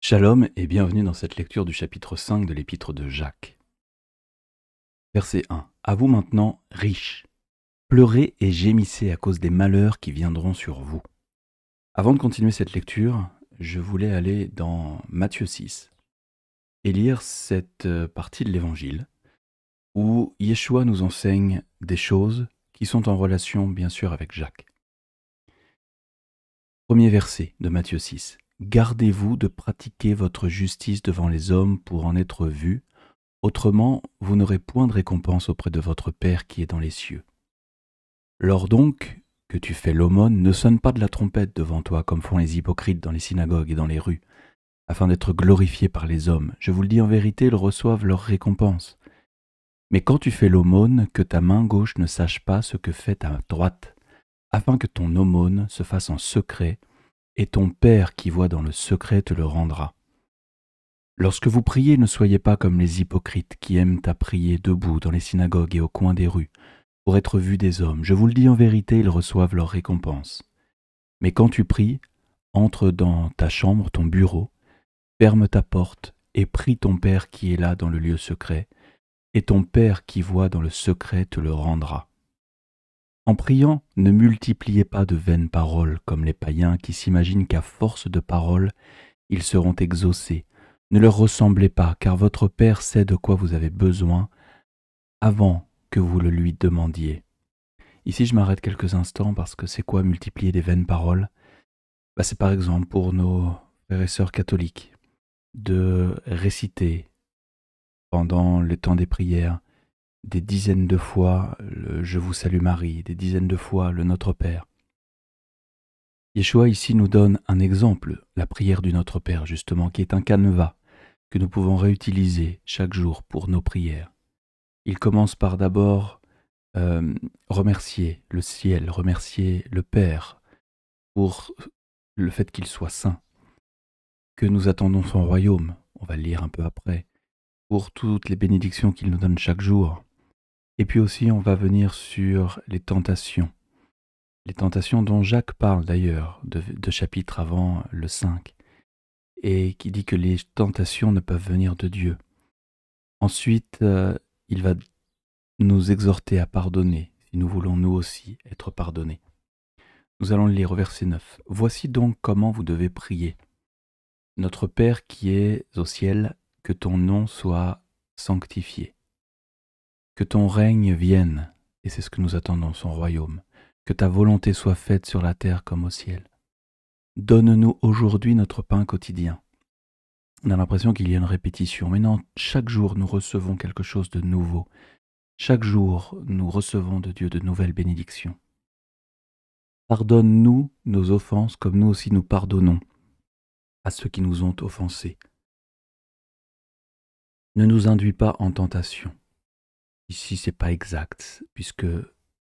Shalom et bienvenue dans cette lecture du chapitre 5 de l'épître de Jacques. Verset 1. À vous maintenant, riches, pleurez et gémissez à cause des malheurs qui viendront sur vous. Avant de continuer cette lecture, je voulais aller dans Matthieu 6 et lire cette partie de l'Évangile où Yeshua nous enseigne des choses qui sont en relation bien sûr avec Jacques. Premier verset de Matthieu 6. Gardez-vous de pratiquer votre justice devant les hommes pour en être vus. Autrement, vous n'aurez point de récompense auprès de votre Père qui est dans les cieux. Lors donc que tu fais l'aumône, ne sonne pas de la trompette devant toi comme font les hypocrites dans les synagogues et dans les rues, afin d'être glorifiés par les hommes. Je vous le dis en vérité, ils reçoivent leur récompense. Mais quand tu fais l'aumône, que ta main gauche ne sache pas ce que fait ta droite, afin que ton aumône se fasse en secret, et ton Père qui voit dans le secret te le rendra. Lorsque vous priez, ne soyez pas comme les hypocrites qui aiment à prier debout dans les synagogues et au coin des rues, pour être vus des hommes. Je vous le dis en vérité, ils reçoivent leur récompense. Mais quand tu pries, entre dans ta chambre, ton bureau, ferme ta porte et prie ton Père qui est là dans le lieu secret, et ton Père qui voit dans le secret te le rendra. En priant, ne multipliez pas de vaines paroles comme les païens qui s'imaginent qu'à force de paroles, ils seront exaucés. Ne leur ressemblez pas, car votre Père sait de quoi vous avez besoin avant que vous le lui demandiez. Ici, je m'arrête quelques instants parce que c'est quoi multiplier des vaines paroles? C'est par exemple pour nos frères et sœurs catholiques de réciter pendant le temps des prières des dizaines de fois le Je vous salue Marie, des dizaines de fois le Notre Père. Yeshua ici nous donne un exemple, la prière du Notre Père justement, qui est un canevas que nous pouvons réutiliser chaque jour pour nos prières. Il commence par d'abord remercier le ciel, remercier le Père pour le fait qu'il soit saint, que nous attendons son royaume, on va le lire un peu après, pour toutes les bénédictions qu'il nous donne chaque jour. Et puis aussi on va venir sur les tentations dont Jacques parle d'ailleurs, de chapitres avant le 5, et qui dit que les tentations ne peuvent venir de Dieu. Ensuite, il va nous exhorter à pardonner, si nous voulons nous aussi être pardonnés. Nous allons le lire au verset 9. Voici donc comment vous devez prier. Notre Père qui es au ciel, que ton nom soit sanctifié. Que ton règne vienne, et c'est ce que nous attendons, son royaume. Que ta volonté soit faite sur la terre comme au ciel. Donne-nous aujourd'hui notre pain quotidien. On a l'impression qu'il y a une répétition, mais non, chaque jour nous recevons quelque chose de nouveau. Chaque jour nous recevons de Dieu de nouvelles bénédictions. Pardonne-nous nos offenses comme nous aussi nous pardonnons à ceux qui nous ont offensés. Ne nous induis pas en tentation. Ici, c'est pas exact, puisque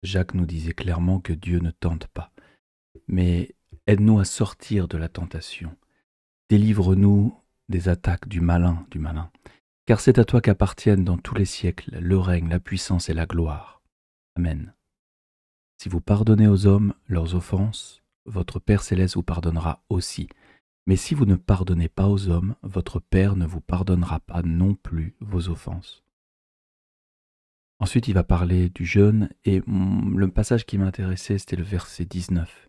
Jacques nous disait clairement que Dieu ne tente pas. Mais aide-nous à sortir de la tentation. Délivre-nous des attaques du malin, car c'est à toi qu'appartiennent dans tous les siècles le règne, la puissance et la gloire. Amen. Si vous pardonnez aux hommes leurs offenses, votre Père céleste vous pardonnera aussi. Mais si vous ne pardonnez pas aux hommes, votre Père ne vous pardonnera pas non plus vos offenses. Ensuite, il va parler du jeûne, et le passage qui m'intéressait, c'était le verset 19.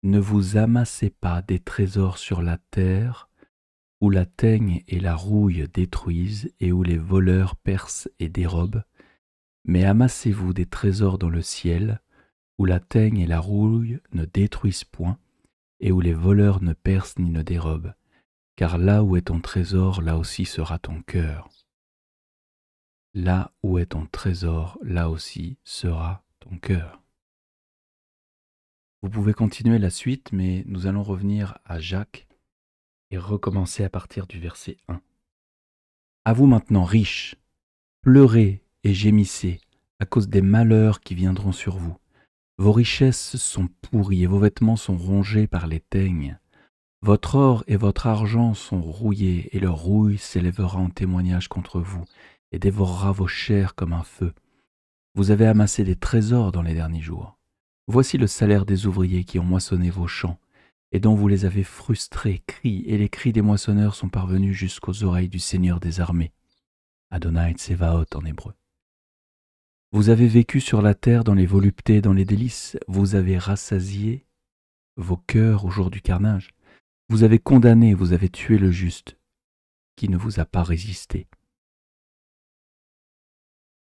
Ne vous amassez pas des trésors sur la terre, où la teigne et la rouille détruisent, et où les voleurs percent et dérobent, mais amassez-vous des trésors dans le ciel, où la teigne et la rouille ne détruisent point, et où les voleurs ne percent ni ne dérobent, car là où est ton trésor, là aussi sera ton cœur. Là où est ton trésor, là aussi sera ton cœur. Vous pouvez continuer la suite, mais nous allons revenir à Jacques et recommencer à partir du verset 1. À vous maintenant, riches, pleurez et gémissez à cause des malheurs qui viendront sur vous. Vos richesses sont pourries et vos vêtements sont rongés par les teignes. Votre or et votre argent sont rouillés, et leur rouille s'élèvera en témoignage contre vous, et dévorera vos chairs comme un feu. Vous avez amassé des trésors dans les derniers jours. Voici le salaire des ouvriers qui ont moissonné vos champs, et dont vous les avez frustrés, crient, et les cris des moissonneurs sont parvenus jusqu'aux oreilles du Seigneur des armées. Adonai Tsevaot en hébreu. Vous avez vécu sur la terre dans les voluptés, dans les délices, vous avez rassasié vos cœurs au jour du carnage. Vous avez condamné, vous avez tué le juste, qui ne vous a pas résisté.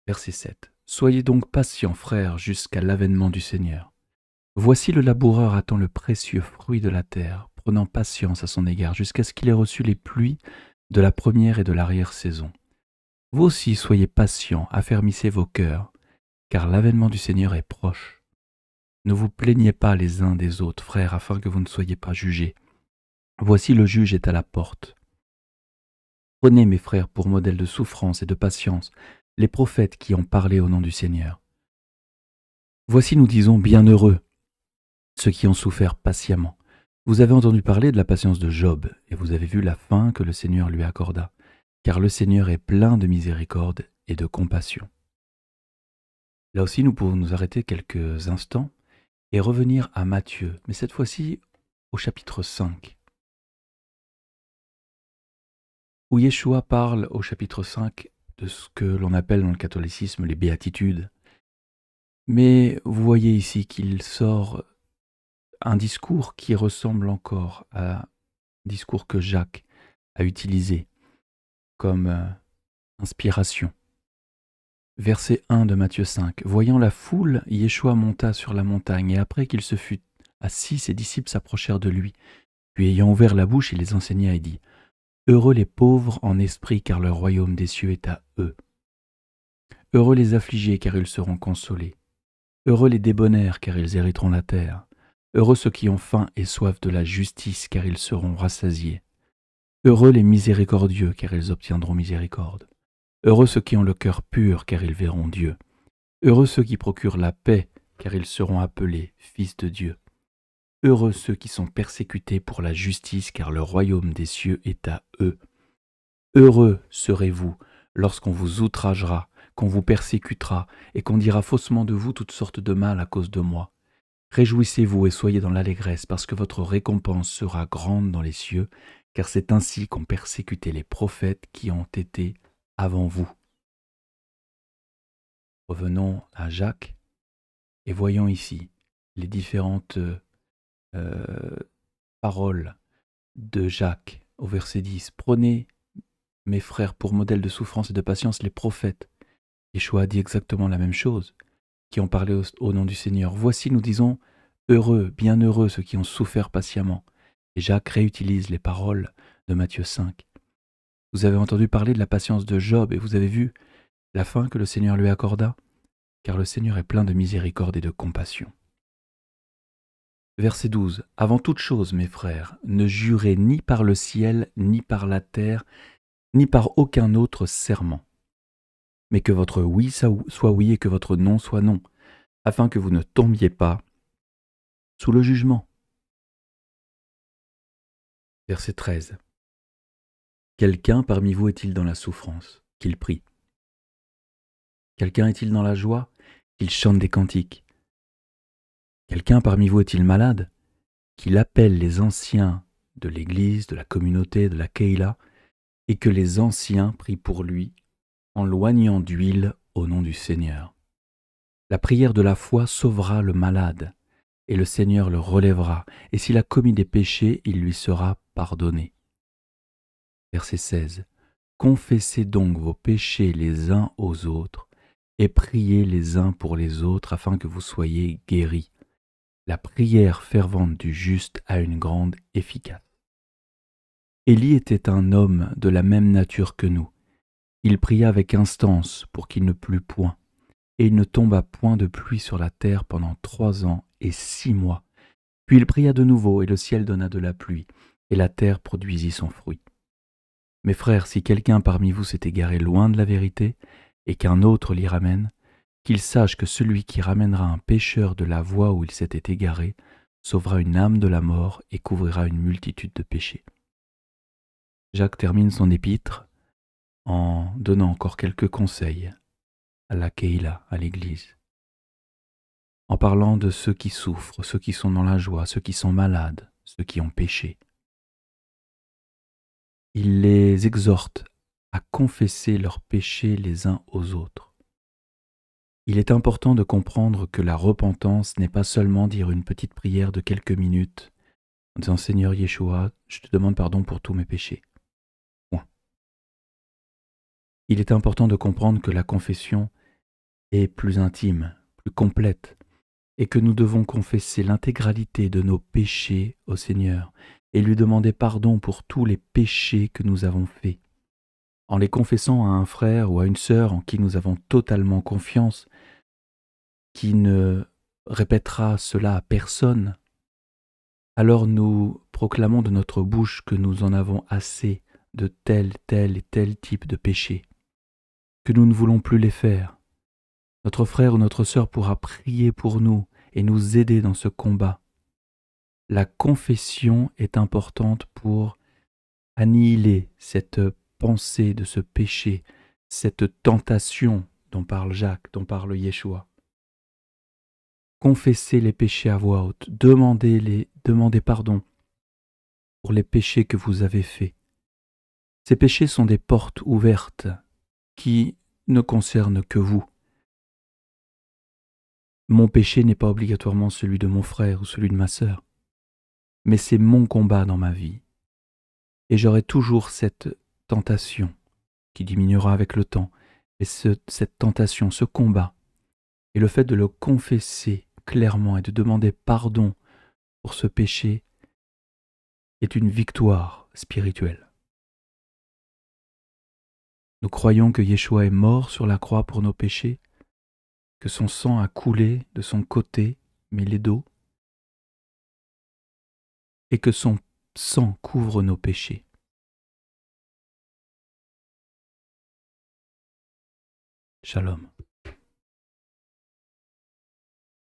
Verset 7. Soyez donc patients, frères, jusqu'à l'avènement du Seigneur. Voici le laboureur attend le précieux fruit de la terre, prenant patience à son égard, jusqu'à ce qu'il ait reçu les pluies de la première et de l'arrière-saison. Vous aussi soyez patients, affermissez vos cœurs, car l'avènement du Seigneur est proche. Ne vous plaignez pas les uns des autres, frères, afin que vous ne soyez pas jugés. Voici le juge est à la porte. Prenez, mes frères, pour modèle de souffrance et de patience, les prophètes qui ont parlé au nom du Seigneur. Voici, nous disons, bienheureux ceux qui ont souffert patiemment. Vous avez entendu parler de la patience de Job, et vous avez vu la fin que le Seigneur lui accorda, car le Seigneur est plein de miséricorde et de compassion. Là aussi, nous pouvons nous arrêter quelques instants et revenir à Matthieu, mais cette fois-ci au chapitre 5, où Yeshua parle au chapitre 5 de ce que l'on appelle dans le catholicisme les béatitudes. Mais vous voyez ici qu'il sort un discours qui ressemble encore à un discours que Jacques a utilisé comme inspiration. Verset 1 de Matthieu 5. Voyant la foule, Yeshua monta sur la montagne, et après qu'il se fut assis, ses disciples s'approchèrent de lui. Puis ayant ouvert la bouche, il les enseigna et dit : Heureux les pauvres en esprit, car le royaume des cieux est à eux. Heureux les affligés, car ils seront consolés. Heureux les débonnaires, car ils hériteront la terre. Heureux ceux qui ont faim et soif de la justice, car ils seront rassasiés. Heureux les miséricordieux, car ils obtiendront miséricorde. Heureux ceux qui ont le cœur pur, car ils verront Dieu. Heureux ceux qui procurent la paix, car ils seront appelés fils de Dieu. Heureux ceux qui sont persécutés pour la justice, car le royaume des cieux est à eux. Heureux serez-vous lorsqu'on vous outragera, qu'on vous persécutera, et qu'on dira faussement de vous toutes sortes de mal à cause de moi. Réjouissez-vous et soyez dans l'allégresse, parce que votre récompense sera grande dans les cieux, car c'est ainsi qu'ont persécuté les prophètes qui ont été avant vous. Revenons à Jacques et voyons ici les différentes paroles de Jacques au verset 10. Prenez, mes frères, pour modèle de souffrance et de patience les prophètes. Yeshua a dit exactement la même chose, qui ont parlé au nom du Seigneur. Voici, nous disons, heureux, bienheureux ceux qui ont souffert patiemment. Et Jacques réutilise les paroles de Matthieu 5. Vous avez entendu parler de la patience de Job et vous avez vu la fin que le Seigneur lui accorda, car le Seigneur est plein de miséricorde et de compassion. Verset 12. Avant toute chose, mes frères, ne jurez ni par le ciel, ni par la terre, ni par aucun autre serment, mais que votre oui soit oui et que votre non soit non, afin que vous ne tombiez pas sous le jugement. Verset 13. Quelqu'un parmi vous est-il dans la souffrance? Qu'il prie. Quelqu'un est-il dans la joie? Qu'il chante des cantiques. Quelqu'un parmi vous est-il malade? Qu'il appelle les anciens de l'Église, de la communauté, de la Keïla, et que les anciens prient pour lui, en loignant d'huile au nom du Seigneur. La prière de la foi sauvera le malade, et le Seigneur le relèvera, et s'il a commis des péchés, il lui sera pardonné. Verset 16. Confessez donc vos péchés les uns aux autres, et priez les uns pour les autres, afin que vous soyez guéris. La prière fervente du juste a une grande efficace. Élie était un homme de la même nature que nous. Il pria avec instance pour qu'il ne plût point, et il ne tomba point de pluie sur la terre pendant 3 ans et 6 mois. Puis il pria de nouveau, et le ciel donna de la pluie, et la terre produisit son fruit. Mes frères, si quelqu'un parmi vous s'est égaré loin de la vérité, et qu'un autre l'y ramène, qu'il sache que celui qui ramènera un pécheur de la voie où il s'était égaré sauvera une âme de la mort et couvrira une multitude de péchés. Jacques termine son épître en donnant encore quelques conseils à la Keïla, à l'Église, en parlant de ceux qui souffrent, ceux qui sont dans la joie, ceux qui sont malades, ceux qui ont péché. Il les exhorte à confesser leurs péchés les uns aux autres. Il est important de comprendre que la repentance n'est pas seulement dire une petite prière de quelques minutes en disant « Seigneur Yeshua, je te demande pardon pour tous mes péchés ». Point. Il est important de comprendre que la confession est plus intime, plus complète, et que nous devons confesser l'intégralité de nos péchés au Seigneur et lui demander pardon pour tous les péchés que nous avons faits. En les confessant à un frère ou à une sœur en qui nous avons totalement confiance, qui ne répétera cela à personne, alors nous proclamons de notre bouche que nous en avons assez de tel et tel type de péché, que nous ne voulons plus les faire. Notre frère ou notre sœur pourra prier pour nous et nous aider dans ce combat. La confession est importante pour annihiler cette pensée de ce péché, cette tentation dont parle Jacques, dont parle Yeshua. Confessez les péchés à voix haute, demandez pardon pour les péchés que vous avez faits. Ces péchés sont des portes ouvertes qui ne concernent que vous. Mon péché n'est pas obligatoirement celui de mon frère ou celui de ma sœur, mais c'est mon combat dans ma vie. Et j'aurai toujours cette tentation qui diminuera avec le temps, et cette tentation, ce combat, et le fait de le confesser clairement et de demander pardon pour ce péché est une victoire spirituelle. Nous croyons que Yeshua est mort sur la croix pour nos péchés, que son sang a coulé de son côté, mêlé d'eau, et que son sang couvre nos péchés. Shalom.